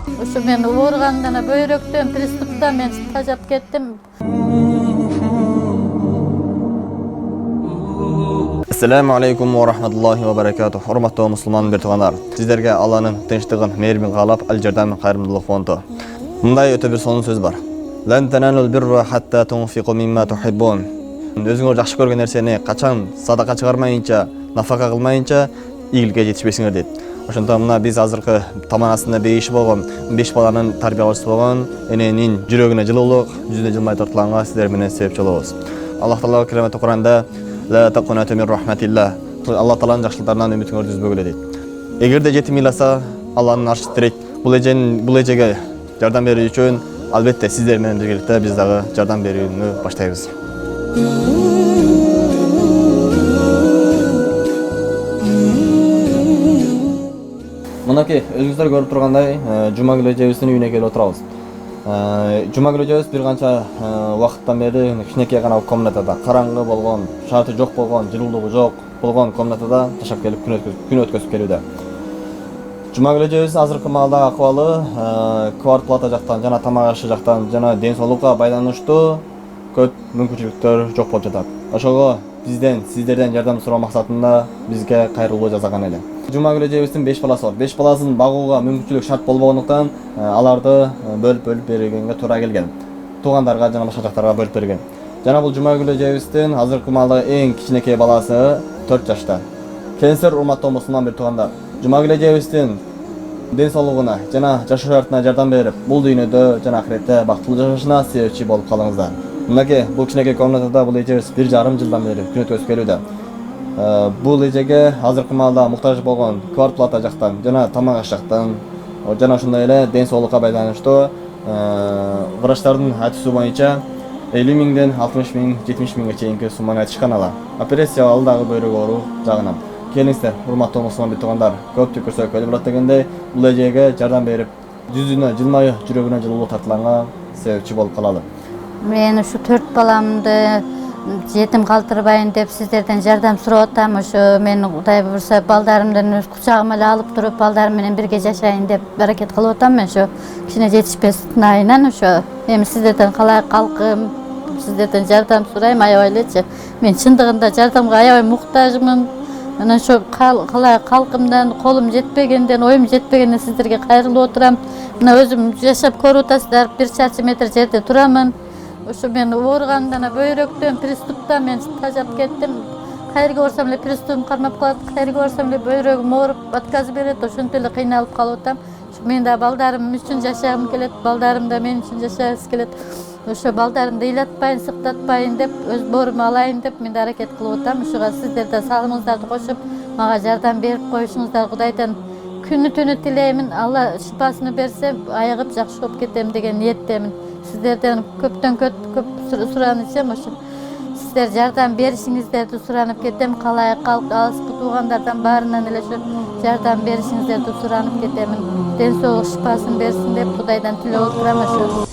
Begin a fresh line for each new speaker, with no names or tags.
Ошо мен ооруганда бөйрөктөн приступтан мен тажап кеттим.
Assalamu alaikum wa rahmatullahi wa barakatuh. Hormatly musulman bir tuğanlar. Sizlerge Allah'ın tinçligin, mehrimin qalap, al-Jardam Qayrımdılık fondu. Bunday öte bir sonun söz var. Lan tanalul birra hatta tunfiqu mimma tuhibbun. Özüңөр жакшы көргөн нерсени качан садака чыгармайынча, нафака кылмайынча ийгиликке жетишпесиңер дейт. Ошондон мына биз азыркы таманасында бейиши болгон 5 баланын тарбиялоочусу болгон эненин жүрөгүнө жылуулук, жүзүнө жылмай тартылганга сиздер менен себепчи болобуз. Аллах Таала керемет Куранда La taqnatu min rahmatillah. Allah Taala'nın жакшылыктарынан үмүтүңөрдү үзбөгүлө дейт. Эгерде жетим ыйласа, Алланын аршы тирейт. Бул эжеге жардам берүү үчүн албетте сиздер менен биргеликте биз дагы жардам берүүнү баштайбыз. Мынакей өзүңүздөр көрүп тургандай, Жумагүл эжебиздин үйүнө келип отурабыз. Жумагүл эжебиз бир канча убакыттан бери кичинекей гана комнатада, караңгы болгон, шарты жок болгон, жылуулугу жок болгон комнатада жашап келип күн өткөзүп келүүдө. Жумагүл эжебиз азыркы маалдагы акыбалы квартплата жактан жана тамак ашы жактан жана ден соолукка байланыштуу көп мүмкүнчүлүктөр жок болуп жатат. Ошого сиздерден жардам суроо максатында бизге кайрылуу жасаган эле. Жумагүл эжебиздин 5 баласы бар. 5 баласын багууга мүмкүнчүлүк шарт болбогондуктан аларды бөлүп бергенге туура келген. Туугандарга жана башка жактарга бөлүп берген. Жана бул Жумагүл эжебиздин азыркы маалдагы эң кичинекей баласы 4 жашта. Келиңиздер, урматтуу мусулман бир туугандар. Жумагүл эжебиздин ден соолугуна жана жашоо шартына жардам берип, бул дүйнөдө жана ахиретте бактылуу жашашына себепчи болуп калыңыздар. Мынакей бул кичинекей комнатада бул эжебиз 1,5 жылдан бери күн өткөзүп келүүдө. Бул эжеге азыркы маалда муктаж болгон квартплата жактан жана тамак аш жактан жана ошондой эле ден соолукка байланыштуу врачтардын айтуусу боюнча 50 миңден 60 миң, 70 миңге чейинки сумманы айтышкан ала. Операция алдагы бөйрөк оору жагынан. Келиңиздер, урматтуу мусулман бир туугандар, көптү көрсөк өлүп барат дегендей, бул эжеге жардам берип, жүзүнө жылмайы, жүрөгүнө жылуулук тартылганга себепчи болуп калалы.
Мен ушу 4 баламды жетим калтырбайын деп сиздерден жардам сурап атам. Ошо мен Кудай буйрса балдарымдын өз кучагыма эле алып туруп, балдарым менен бирге жашайын деп аракет кылып атам. Мен ошо кичине жетишпестин айынан ошо эми сиздерден калай калкым, сиздерден жардам сурайм, аябай элечи. Мен чындыгында жардамга аябай муктажмын. Мына ошо калай калкымдан, колум жетпегенден, оюм жетпегенден сиздерге кайрылып отурам. Мына өзүм жашап көрүп атасыздар, 1 чарчы метр жерде турамын. Ошо мен ооруганда бөйрөктөн приступтан мен тажап кеттим. Кайерге барсам эле приступум кармап калат, кайерге барсам эле бөйрөгүм ооруп, отказ берет, ошентип эле кыйналып калып атам. Мен да балдарым үчүн жашагым келет, балдарым да мен үчүн жашагысы келет. Ошо балдарымды ыйлатпайын, сыктатпайын деп, өз боорума алайын деп мен да аракет кылып атам. Ошого сиздер да салымыңыздарды кошуп, мага жардам берип коюшуңуздар Кудайдан күнү түнү тилеймин. Алла шифасын берсе, айыгып жакшы болуп кетем деген ниеттемин. Сиздерден көп суранычым ошо. Сиздер жардам беришиңиздерди суранып кетем. Калай калк алыскы туугандардан баарынан эле ошо жардам беришиңиздерди суранып кетемин. Ден соолук шифасын берсин деп Кудайдан тилеп отурам ошо.